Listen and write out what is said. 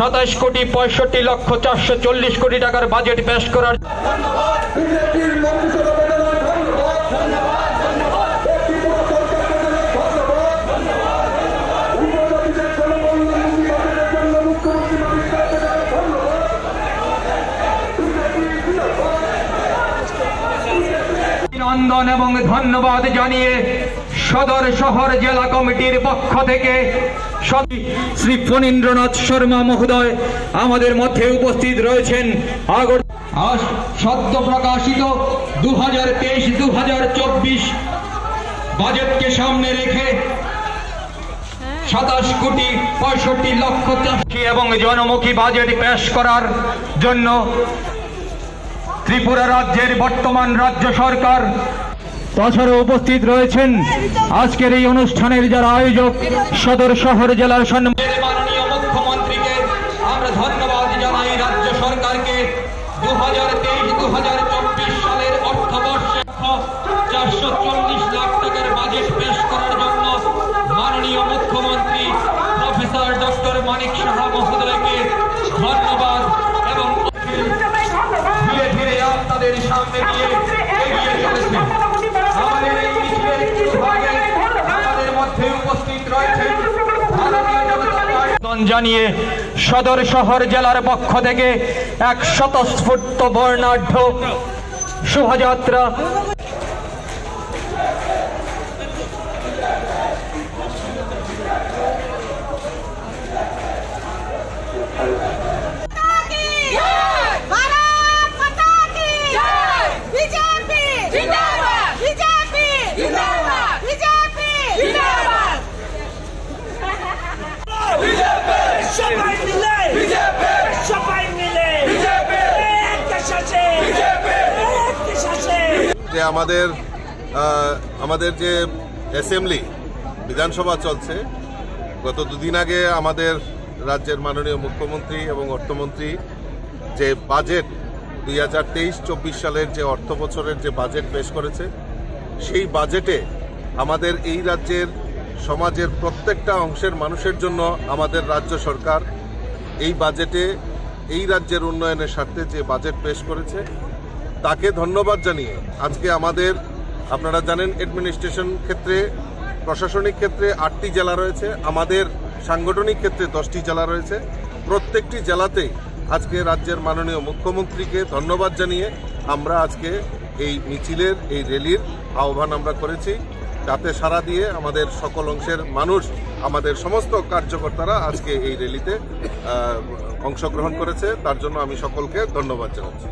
27 কোটি 65 লক্ষ 440 কোটি টাকার বাজেট পেশ করার অভিনন্দন এবং ধন্যবাদ জানিয়ে সদর শহর জেলা কমিটির পক্ষ থেকে শ্রী ফণীন্দ্রনাথ শর্মা মহোদয় আমাদের মধ্যে উপস্থিত রয়েছেন। সদ্য প্রকাশিত 2023-2024 বাজেটকে সামনে রেখে 27 কোটি 65 লক্ষ এবং জনমুখী বাজেট পেশ করার জন্য ত্রিপুরা রাজ্যের বর্তমান রাজ্য সরকার তাছাড়া উপস্থিত রয়েছেন আজকের এই অনুষ্ঠানের যারা আয়োজক সদর শহর জেলার মাননীয় মুখ্যমন্ত্রীকে আমরা ধন্যবাদ জানাই। রাজ্য সরকারকে 2023-2024 সালের অর্থবর্ষে 440 লাখ টাকার বাজেট পেশ করার জন্য মাননীয় মুখ্যমন্ত্রী প্রফেসর ডক্টর মানিক সাহা মহোদয়কে ধন্যবাদ এবং ধীরে ধীরে আপনাদের সামনে দিয়ে এগিয়ে চলেছে। আমাদের এই মিছিলের ভাগে আমাদের মধ্যে উপস্থিত রয়েছেন ভারতীয় জনতা পার্টি জানিয়ে সদর শহর জেলার পক্ষ থেকে এক স্বতঃস্ফূর্ত বর্ণাঢ্য শোভাযাত্রা যে আমাদের যে অ্যাসেম্বলি বিধানসভা চলছে, গত দুদিন আগে আমাদের রাজ্যের মাননীয় মুখ্যমন্ত্রী এবং অর্থমন্ত্রী যে বাজেট 2023-24 সালের যে অর্থ বছরের যে বাজেট পেশ করেছে, সেই বাজেটে আমাদের এই রাজ্যের সমাজের প্রত্যেকটা অংশের মানুষের জন্য আমাদের রাজ্য সরকার এই বাজেটে এই রাজ্যের উন্নয়নের স্বার্থে যে বাজেট পেশ করেছে তাকে ধন্যবাদ জানিয়ে আজকে আমাদের, আপনারা জানেন, অ্যাডমিনিস্ট্রেশন ক্ষেত্রে, প্রশাসনিক ক্ষেত্রে 8টি জেলা রয়েছে, আমাদের সাংগঠনিক ক্ষেত্রে 10টি জেলা রয়েছে। প্রত্যেকটি জেলাতেই আজকে রাজ্যের মাননীয় মুখ্যমন্ত্রীকে ধন্যবাদ জানিয়ে আমরা আজকে এই মিছিলের, এই র্যালির আহ্বান আমরা করেছি, যাতে সাড়া দিয়ে আমাদের সকল অংশের মানুষ, আমাদের সমস্ত কার্যকর্তারা আজকে এই র্যালিতে অংশগ্রহণ করেছে। তার জন্য আমি সকলকে ধন্যবাদ জানাচ্ছি।